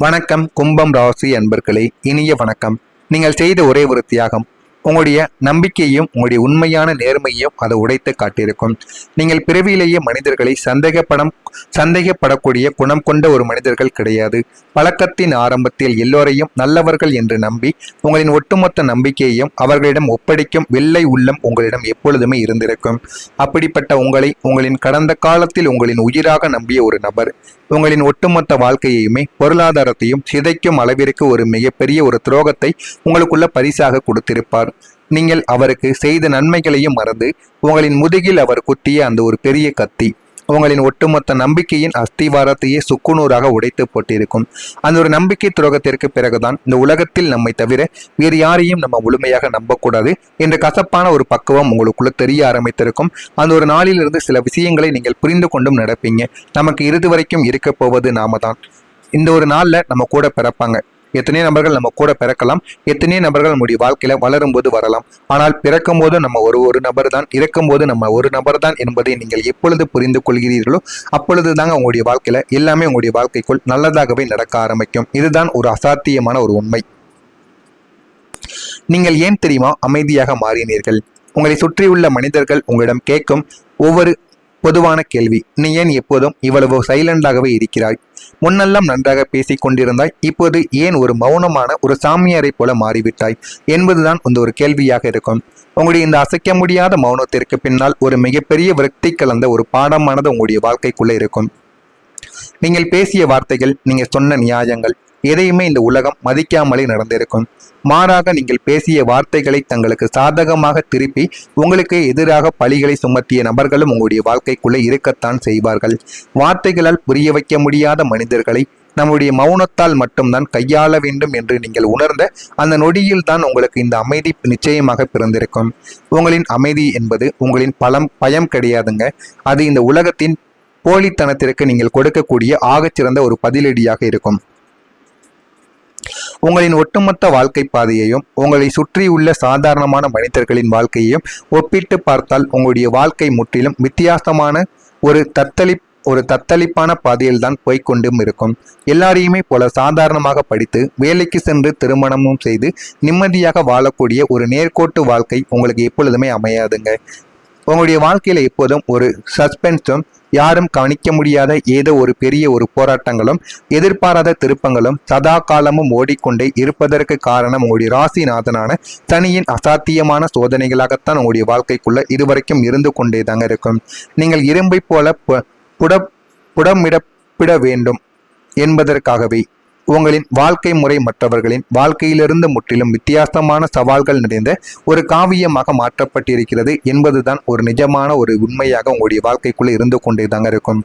வணக்கம் கும்பம் ராசி அன்பர்களே, இனிய வணக்கம். நீங்கள் செய்த ஒரே ஒரு தியாகம் உங்களுடைய நம்பிக்கையும் உங்களுடைய உண்மையான நேர்மையும் அதை உடைத்து காட்டியிருக்கும். நீங்கள் பிறவியிலேயே மனிதர்களை சந்தேகப்படக்கூடிய குணம் கொண்ட ஒரு மனிதர்கள் கிடையாது. பழக்கத்தின் ஆரம்பத்தில் எல்லோரையும் நல்லவர்கள் என்று நம்பி உங்களின் ஒட்டுமொத்த நம்பிக்கையையும் அவர்களிடம் ஒப்படைக்கும் வெள்ளை உள்ளம் உங்களிடம் எப்பொழுதுமே இருந்திருக்கும். அப்படிப்பட்ட உங்களை உங்களின் கடந்த காலத்தில் உங்களின் உயிராக நம்பிய ஒரு நபர் உங்களின் ஒட்டுமொத்த வாழ்க்கையுமே பொருளாதாரத்தையும் சிதைக்கும் அளவிற்கு ஒரு மிகப்பெரிய ஒரு துரோகத்தை உங்களுக்குள்ள பரிசாக கொடுத்திருப்பார். நீங்கள் அவருக்கு செய்த நன்மைகளையும் மறந்து உங்களின் முதுகில் அவர் குத்திய அந்த ஒரு பெரிய கத்தி உங்களின் ஒட்டுமொத்த நம்பிக்கையின் அஸ்திவாரத்தையே சுக்குநூறாக உடைத்து போட்டிருக்கும். அந்த ஒரு நம்பிக்கை துரோகத்திற்கு பிறகுதான் இந்த உலகத்தில் நம்மை தவிர வேறு யாரையும் நம்ம முழுமையாக நம்பக்கூடாது என்ற கசப்பான ஒரு பக்குவம் உங்களுக்குள்ள தெரிய ஆரம்பித்திருக்கும். அந்த ஒரு நாளிலிருந்து சில விஷயங்களை நீங்கள் புரிந்து கொண்டும் நடப்பீங்க. நமக்கு இறுதி வரைக்கும் இருக்க போவது நாம தான். இந்த ஒரு நாள்ல நம்ம கூட பிறப்பாங்க. எத்தனையோ நபர்கள் நம்ம கூட பிறக்கலாம், எத்தனையோ நபர்கள் நம்முடைய வாழ்க்கையில வளரும் போது வரலாம். ஆனால் பிறக்கும் போது நம்ம ஒரு நபர் தான், இறக்கும் போது நம்ம ஒரு நபர் தான் என்பதை நீங்கள் எப்பொழுது புரிந்து கொள்கிறீர்களோ அப்பொழுது தாங்க உங்களுடைய வாழ்க்கையில எல்லாமே உங்களுடைய வாழ்க்கைக்குள் நல்லதாகவே நடக்க ஆரம்பிக்கும். இதுதான் ஒரு அசாத்தியமான ஒரு உண்மை. நீங்கள் ஏன் தெரியுமா அமைதியாக மாறினீர்கள்? உங்களை சுற்றியுள்ள மனிதர்கள் உங்களிடம் கேட்கும் ஒவ்வொரு பொதுவான கேள்வி, நீ ஏன் எப்போதும் இவ்வளவு சைலண்டாகவே இருக்கிறாய்? முன்னெல்லாம் நன்றாக பேசிக் கொண்டிருந்தாய், இப்போது ஏன் ஒரு மௌனமான ஒரு சாமியாரை போல மாறிவிட்டாய் என்பதுதான் இந்த ஒரு கேள்வியாக இருக்கும். உங்களுடைய இந்த அசைக்க முடியாத மௌனத்திற்கு பின்னால் ஒரு மிகப்பெரிய விரக்தி கலந்த ஒரு பாடமானது உங்களுடைய வாழ்க்கைக்குள்ளே இருக்கும். நீங்கள் பேசிய வார்த்தைகள், நீங்கள் சொன்ன நியாயங்கள் எதையுமே இந்த உலகம் மதிக்காமலே நடந்திருக்கும். மாறாக நீங்கள் பேசிய வார்த்தைகளை தங்களுக்கு சாதகமாக திருப்பி உங்களுக்கு எதிராக பழிகளை சுமத்திய நபர்களும் உங்களுடைய வாழ்க்கைக்குள்ளே இருக்கத்தான் செய்வார்கள். வார்த்தைகளால் புரிய வைக்க முடியாத மனிதர்களை நம்முடைய மௌனத்தால் மட்டும்தான் கையாள வேண்டும் என்று நீங்கள் உணர்ந்த அந்த நொடியில் தான் உங்களுக்கு இந்த அமைதி நிச்சயமாக பிறந்திருக்கும். உங்களின் அமைதி என்பது உங்களின் பயம் கிடையாதுங்க. அது இந்த உலகத்தின் போலித்தனத்திற்கு நீங்கள் கொடுக்கக்கூடிய ஆகச்சிறந்த ஒரு பதிலடியாக இருக்கும். உங்களின் ஒட்டுமொத்த வாழ்க்கை பாதையையும் உங்களை சுற்றியுள்ள சாதாரணமான மனிதர்களின் வாழ்க்கையையும் ஒப்பிட்டு பார்த்தால் உங்களுடைய வாழ்க்கை முற்றிலும் வித்தியாசமான ஒரு தத்தளிப்பான பாதையில் தான் போய்கொண்டும் இருக்கும். எல்லாரையுமே போல சாதாரணமாக படித்து வேலைக்கு சென்று திருமணமும் செய்து நிம்மதியாக வாழக்கூடிய ஒரு நேர்கோட்டு வாழ்க்கை உங்களுக்கு எப்பொழுதுமே அமையாதுங்க. உங்களுடைய வாழ்க்கையில எப்போதும் ஒரு சஸ்பென்ஸும், யாரும் கவனிக்க முடியாத ஏதோ ஒரு பெரிய ஒரு போராட்டங்களும், எதிர்பாராத திருப்பங்களும் சதா காலமும் ஓடிக்கொண்டே இருப்பதற்கு காரணம் உங்களுடைய ராசிநாதனான சனியின் அசாத்தியமான சோதனைகளாகத்தான் உங்களுடைய வாழ்க்கைக்குள்ள இதுவரைக்கும் இருந்து கொண்டே தாங்க இருக்கும். நீங்கள் இரும்பை போல புடமிடப்பட வேண்டும் என்பதற்காகவே உங்களின் வாழ்க்கை முறை மற்றவர்களின் வாழ்க்கையிலிருந்து முற்றிலும் வித்தியாசமான சவால்கள் நிறைந்த ஒரு காவியமாக மாற்றப்பட்டிருக்கிறது என்பதுதான் ஒரு நிஜமான ஒரு உண்மையாக உங்களுடைய வாழ்க்கைக்குள்ளே இருந்து கொண்டே தாங்க இருக்கும்.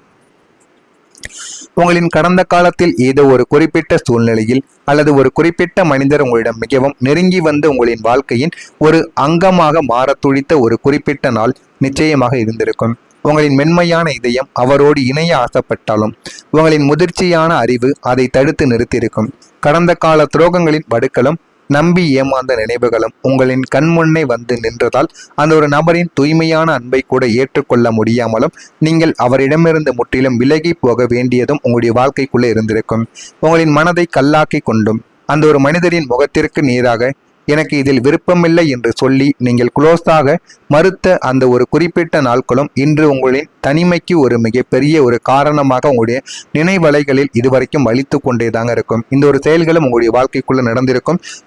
உங்களின் கடந்த காலத்தில் ஏதோ ஒரு குறிப்பிட்ட சூழ்நிலையில் அல்லது ஒரு குறிப்பிட்ட மனிதர் உங்களிடம் மிகவும் நெருங்கி வந்து உங்களின் வாழ்க்கையின் ஒரு அங்கமாக மாற துடித்த ஒரு குறிப்பிட்ட நாள் நிச்சயமாக இருந்திருக்கும். உங்களின் மென்மையான இதயம் அவரோடு இணைய ஆசைப்பட்டாலும் உங்களின் முதிர்ச்சியான அறிவு அதை தடுத்து நிறுத்தியிருக்கும். கடந்த கால துரோகங்களின் வடுக்களும் நம்பி ஏமாந்த நினைவுகளும் உங்களின் கண்முன்னே வந்து நின்றதால் அந்த ஒரு நபரின் தூய்மையான அன்பை கூட ஏற்றுக்கொள்ள முடியாமலும் நீங்கள் அவரிடமிருந்து முற்றிலும் விலகி போக வேண்டியதும் உங்களுடைய வாழ்க்கைக்குள்ளே இருந்திருக்கும். உங்களின் மனதை கல்லாக்கி கொண்டும் அந்த ஒரு மனிதரின் முகத்திற்கு நேராக எனக்கு இதில் விருப்பமில்லை என்று சொல்லி நீங்கள் குளோஸாக மறுத்த அந்த ஒரு குறிப்பிட்ட நாட்களும் இன்று உங்களின் தனிமைக்கு ஒரு மிகப்பெரிய ஒரு காரணமாக உங்களுடைய நினைவலைகளில் இதுவரைக்கும் வலித்து கொண்டே தாங்க இருக்கும். இந்த ஒரு செயல்களும் உங்களுடைய வாழ்க்கைக்குள்ள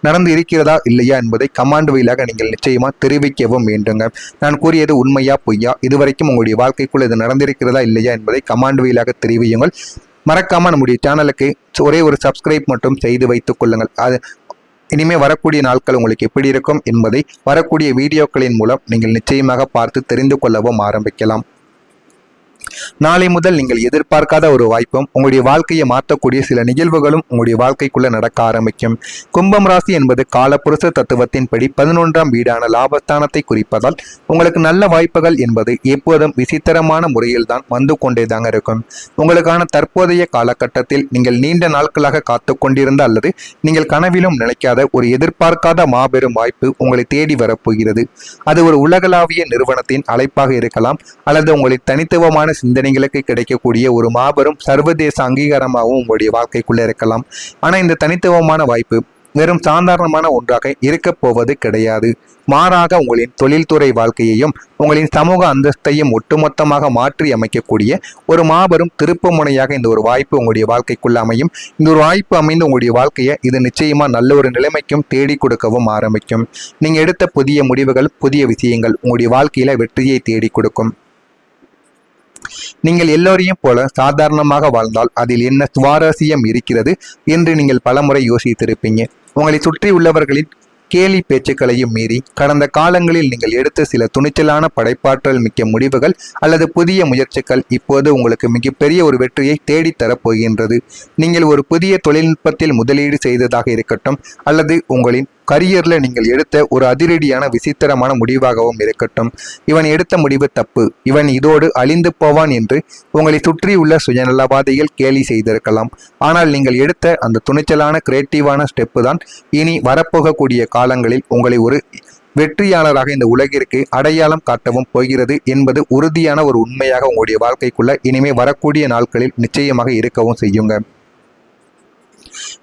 நடந்து இருக்கிறதா இல்லையா என்பதை கமாண்ட் வழியாக நீங்கள் நிச்சயமா தெரிவிக்கவும் வேண்டுங்க. நான் கூறியது உண்மையா பொய்யா, இதுவரைக்கும் உங்களுடைய வாழ்க்கைக்குள்ள இது நடந்திருக்கிறதா இல்லையா என்பதை கமாண்ட் வழியாக தெரிவியுங்கள். மறக்காம நம்முடைய சேனலுக்கு ஒரே ஒரு சப்ஸ்கிரைப் மட்டும் செய்து வைத்துக் கொள்ளுங்கள். அது இனிமே வரக்கூடிய நாட்கள் உங்களுக்கு எப்படி இருக்கும் என்பதை வரக்கூடிய வீடியோக்களின் மூலம் நீங்கள் நிச்சயமாக பார்த்து தெரிந்து கொள்ளவும் ஆரம்பிக்கலாம். நாளை முதல் நீங்கள் எதிர்பார்க்காத ஒரு வாய்ப்பும் உங்களுடைய வாழ்க்கையை மாற்றக்கூடிய சில நிகழ்வுகளும் உங்களுடைய வாழ்க்கைக்குள்ள நடக்க ஆரம்பிக்கும். கும்பம் ராசி என்பது காலப்புருஷ தத்துவத்தின்படி 11ஆம் வீடான லாபஸ்தானத்தை குறிப்பதால் உங்களுக்கு நல்ல வாய்ப்புகள் என்பது எப்போதும் விசித்திரமான முறையில் தான் வந்து கொண்டே தாங்க இருக்கும். உங்களுக்கான தற்போதைய காலகட்டத்தில் நீங்கள் நீண்ட நாட்களாக காத்து கொண்டிருந்த அல்லது நீங்கள் கனவிலும் நினைக்காத ஒரு எதிர்பார்க்காத மாபெரும் வாய்ப்பு உங்களை தேடி வரப்போகிறது. அது ஒரு உலகளாவிய நிறுவனத்தின் அழைப்பாக இருக்கலாம் அல்லது உங்களின் தனித்துவமான சிந்தனைகளுக்கு கிடைக்கக்கூடிய ஒரு மாபெரும் சர்வதேச அங்கீகாரமாகவும் உங்களுடைய வாழ்க்கைக்குள்ள இருக்கலாம். ஆனா இந்த தனித்துவமான வாய்ப்பு வெறும் சாதாரணமான ஒன்றாக இருக்கப் போவது கிடையாது. மாறாக உங்களின் தொழில்துறை வாழ்க்கையையும் உங்களின் சமூக அந்தஸ்தையும் ஒட்டுமொத்தமாக மாற்றி அமைக்கக்கூடிய ஒரு மாபெரும் திருப்பு முனையாக இந்த ஒரு வாய்ப்பு உங்களுடைய வாழ்க்கைக்குள்ள அமையும். இந்த ஒரு வாய்ப்பு அமைந்து உங்களுடைய வாழ்க்கையை இது நிச்சயமா நல்ல ஒரு நிலைமைக்கும் தேடி கொடுக்கவும் ஆரம்பிக்கும். நீங்க எடுத்த புதிய முடிவுகள், புதிய விஷயங்கள் உங்களுடைய வாழ்க்கையில வெற்றியை தேடி கொடுக்கும். நீங்கள் எல்லோரையும் போல சாதாரணமாக வாழ்ந்தால் அதில் என்ன சுவாரஸ்யம் இருக்கிறது என்று நீங்கள் பலமுறை யோசித்திருப்பீங்க. உங்களை சுற்றி உள்ளவர்களின் கேலி பேச்சுக்களையும் மீறி கடந்த காலங்களில் நீங்கள் எடுத்த சில துணிச்சலான படைப்பாற்றல் மிக்க முடிவுகள் அல்லது புதிய முயற்சிகள் இப்போது உங்களுக்கு மிகப்பெரிய ஒரு வெற்றியை தேடித்தரப் போகின்றது. நீங்கள் ஒரு புதிய தொழில்நுட்பத்தில் முதலீடு செய்ததாக இருக்கட்டும், அல்லது உங்களின் கரியர்ல நீங்கள் எடுத்த ஒரு அதிரடியான விசித்திரமான முடிவாகவும் இருக்கட்டும், இவன் எடுத்த முடிவு தப்பு, இவன் இதோடு அழிந்து போவான் என்று உங்களை சுற்றியுள்ள சுயநலவாதிகள் கேலி செய்திருக்கலாம். ஆனால் நீங்கள் எடுத்த அந்த துணிச்சலான கிரியேட்டிவான ஸ்டெப்பு தான் இனி வரப்போகக்கூடிய காலங்களில் உங்களை ஒரு வெற்றியாளராக இந்த உலகிற்கு அடையாளம் காட்டவும் போகிறது என்பது உறுதியான ஒரு உண்மையாக உங்களுடைய வாழ்க்கைக்குள்ள இனிமே வரக்கூடிய நாட்களில் நிச்சயமாக இருக்கவும் செய்யுங்க.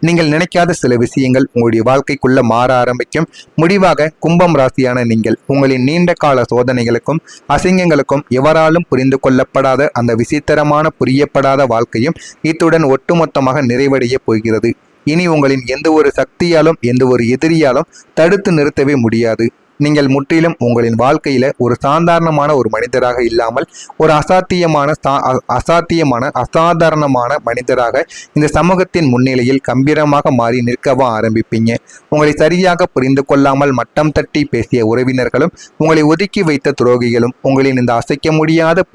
நீங்கள் நினைக்காத சில விஷயங்கள் உங்களுடைய வாழ்க்கைக்குள்ள மாற ஆரம்பிக்கும். முடிவாக கும்பம் ராசியான நீங்கள் உங்களின் நீண்ட கால சோதனைகளுக்கும் அசிங்கங்களுக்கும் எவராலும் புரிந்து கொள்ளப்படாத அந்த விசித்திரமான புரியப்படாத வாழ்க்கையும் இத்துடன் ஒட்டுமொத்தமாக நிறைவடைய போகிறது. இனி உங்களின் எந்த ஒரு சக்தியாலும் எந்த ஒரு எதிரியாலும் தடுத்து நிறுத்தவே முடியாது. நீங்கள் முற்றிலும் உங்களின் வாழ்க்கையில ஒரு சாதாரணமான ஒரு மனிதராக இல்லாமல் ஒரு அசாதாரணமான மனிதராக இந்த சமூகத்தின் முன்னிலையில் கம்பீரமாக மாறி நிற்கவும் ஆரம்பிப்பீங்க. உங்களை சரியாக புரிந்து கொள்ளாமல் மட்டம் தட்டி பேசிய உறவினர்களும் உங்களை ஒதுக்கி வைத்த துரோகிகளும் உங்களின் இந்த அசைக்க முடியாத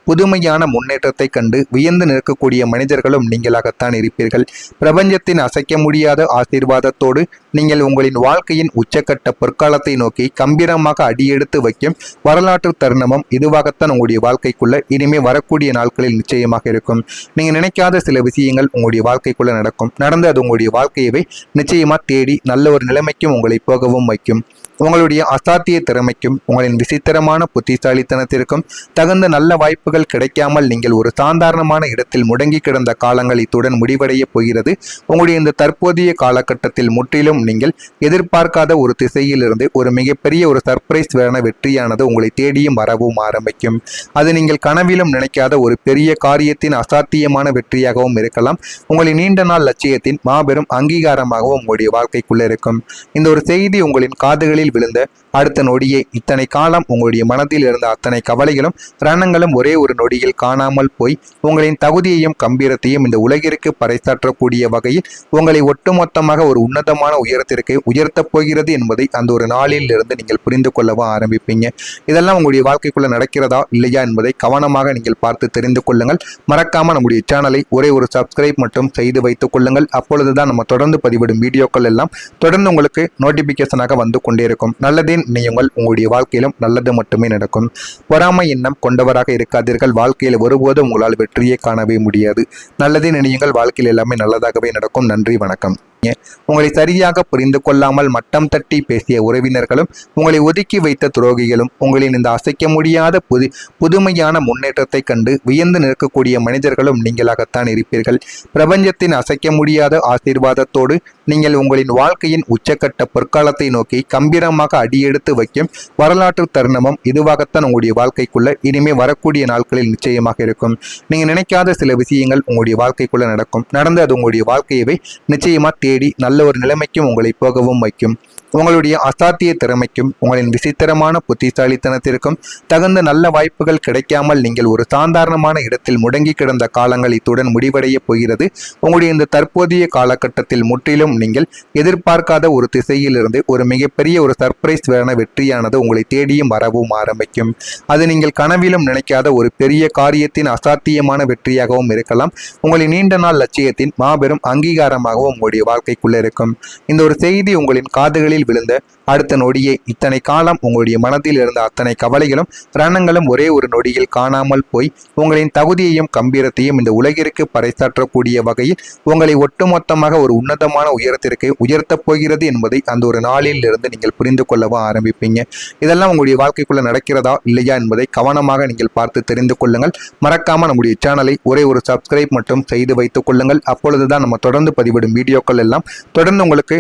புதுமையான முன்னேற்றத்தை கண்டு வியந்து நிற்கக்கூடிய மனிதர்களும் நீங்களாகத்தான் இருப்பீர்கள். பிரபஞ்சத்தின் அசைக்க முடியாத ஆசீர்வாதத்தோடு நீங்கள் உங்களின் வாழ்க்கையின் உச்சக்கட்ட பொற்காலத்தை நோக்கி கம்பீரமாக அடியெடுத்து வைக்கும் வரலாற்று தருணமும் இதுவாகத்தான் உங்களுடைய வாழ்க்கைக்குள்ள இனிமே வரக்கூடிய நாட்களில் நிச்சயமாக இருக்கும். நீங்க நினைக்காத சில விஷயங்கள் உங்களுடைய வாழ்க்கைக்குள்ள நடந்து அது உங்களுடைய வாழ்க்கையவே நிச்சயமா தேடி நல்ல ஒரு நிலைமைக்கும் உங்களை போகவும் வைக்கும். உங்களுடைய அசாத்திய திறமைக்கும் உங்களின் விசித்திரமான புத்திசாலித்தனத்திற்கும் தகுந்த நல்ல வாய்ப்புகள் கிடைக்காமல் நீங்கள் ஒரு சாதாரணமான இடத்தில் முடங்கி கிடந்த காலங்கள் இத்துடன் முடிவடைய போகிறது. உங்களுடைய இந்த தற்போதைய காலகட்டத்தில் முற்றிலும் நீங்கள் எதிர்பார்க்காத ஒரு திசையிலிருந்து ஒரு மிகப்பெரிய ஒரு சர்ப்ரைஸ் வேண வெற்றியானது உங்களை தேடியும் வரவும் ஆரம்பிக்கும். அது நீங்கள் கனவிலும் நினைக்காத ஒரு பெரிய காரியத்தின் அசாத்தியமான வெற்றியாகவும் இருக்கலாம். உங்களின் நீண்ட நாள் லட்சியத்தின் மாபெரும் அங்கீகாரமாகவும் உங்களுடைய வாழ்க்கைக்குள்ள இருக்கும். இந்த ஒரு செய்தி உங்களின் காதுகளில் விழுந்த அடுத்த நொடியே இத்தனை காலம் உங்களுடைய மனதில் இருந்த அத்தனை கவலைகளும் ரணங்களும் ஒரே ஒரு நொடியில் காணாமல் போய் உங்களின் தகுதியையும் கம்பீரத்தையும் இந்த உலகிற்கு பறைசாற்றக்கூடிய வகையில் உங்களை ஒட்டுமொத்தமாக ஒரு உன்னதமான உயரத்திற்கு உயர்த்தப் போகிறது என்பதை அந்த ஒரு நாளில் இருந்து நீங்கள் புரிந்து கொள்ளவும் ஆரம்பிப்பீங்க. இதெல்லாம் உங்களுடைய வாழ்க்கைக்குள்ள நடக்கிறதா இல்லையா என்பதை கவனமாக நீங்கள் பார்த்து தெரிந்து கொள்ளுங்கள். மறக்காம நம்முடைய சேனலை ஒரே ஒரு சப்ஸ்கிரைப் மட்டும் செய்து வைத்துக் கொள்ளுங்கள். அப்பொழுதுதான் நம்ம தொடர்ந்து பதிவிடும் வீடியோக்கள் எல்லாம் தொடர்ந்து உங்களுக்கு நோட்டிபிகேஷனாக வந்து கொண்டே இருக்கும். நல்லதே நினையுங்கள், உங்களுடைய வாழ்க்கையிலும் நல்லது மட்டுமே நடக்கும். பொறாமை எண்ணம் கொண்டவராக இருக்காதீர்கள். வாழ்க்கையில் ஒருபோதும் உங்களால் வெற்றியை காணவே முடியாது. நல்லதே நினையுங்கள், வாழ்க்கையில் எல்லாமே நல்லதாகவே நடக்கும். நன்றி, வணக்கம். உங்களை சரியாக புரிந்து கொள்ளாமல் மட்டம் தட்டி பேசிய உறவினர்களும் உங்களை ஒதுக்கி வைத்த துரோகிகளும் உங்களின் இந்த அசைக்க முடியாத புதுமையான முன்னேற்றத்தை கண்டு வியந்து நிற்கக்கூடிய மனிதர்களும் நீங்களாகத்தான் இருப்பீர்கள். பிரபஞ்சத்தின் அசைக்க முடியாத ஆசீர்வாதத்தோடு நீங்கள் உங்களின் வாழ்க்கையின் உச்சக்கட்ட பொற்காலத்தை நோக்கி கம்பீரமாக அடியெடுத்து வைக்கும் வரலாற்று தருணமும் இதுவாகத்தான் உங்களுடைய வாழ்க்கைக்குள்ள இனிமே வரக்கூடிய நாட்களில் நிச்சயமாக இருக்கும். நீங்க நினைக்காத சில விஷயங்கள் உங்களுடைய வாழ்க்கைக்குள்ள நடந்து அது உங்களுடைய வாழ்க்கையவே நிச்சயமா தேடி நல்ல ஒரு நிலைமைக்கும் உங்களை போகவும் வைக்கும். உங்களுடைய அசாத்திய திறமைக்கும் உங்களின் விசித்திரமான புத்திசாலித்தனத்திற்கும் தகுந்த நல்ல வாய்ப்புகள் கிடைக்காமல் நீங்கள் ஒரு சாதாரணமான இடத்தில் முடங்கி கிடந்த காலங்கள் இத்துடன் முடிவடைய போகிறது. உங்களுடைய இந்த தற்போதைய காலகட்டத்தில் முற்றிலும் நீங்கள் எதிர்பார்க்காத ஒரு திசையிலிருந்து ஒரு மிகப்பெரிய ஒரு சர்ப்ரைஸ் வேண வெற்றியானது உங்களை தேடியும் வரவும் ஆரம்பிக்கும். அது நீங்கள் கனவிலும் நினைக்காத ஒரு பெரிய காரியத்தின் அசாத்தியமான வெற்றியாகவும் இருக்கலாம். உங்களின் நீண்ட நாள் லட்சியத்தின் மாபெரும் அங்கீகாரமாகவும் உங்களுடைய வாழ்க்கைக்குள்ள இருக்கும். இந்த ஒரு செய்தி உங்களின் காதுகளில் காலில் விழுந்த அடுத்த நொடியே இத்தனை காலம் உங்களுடைய மனதில் இருந்த அத்தனை கவலைகளும் ரணங்களும் ஒரே ஒரு நொடியில் காணாமல் போய் உங்களின் தகுதியையும் கம்பீரத்தையும் இந்த உலகிற்கு பறைசாற்றக்கூடிய வகையில் உங்களை ஒட்டுமொத்தமாக ஒரு உன்னதமான உயரத்திற்கு உயர்த்தப் போகிறது என்பதை அந்த ஒரு நாளில் இருந்து நீங்கள் புரிந்து கொள்ளவா ஆரம்பிப்பீங்க. இதெல்லாம் உங்களுடைய வாழ்க்கைக்குள்ள நடக்கிறதா இல்லையா என்பதை கவனமாக நீங்கள் பார்த்து தெரிந்து கொள்ளுங்கள். மறக்காம நம்முடைய சேனலை ஒரே ஒரு சப்ஸ்கிரைப் மட்டும் செய்து வைத்துக் கொள்ளுங்கள். அப்பொழுதுதான் நம்ம தொடர்ந்து பதிவிடும் வீடியோக்கள் எல்லாம் தொடர்ந்து உங்களுக்கு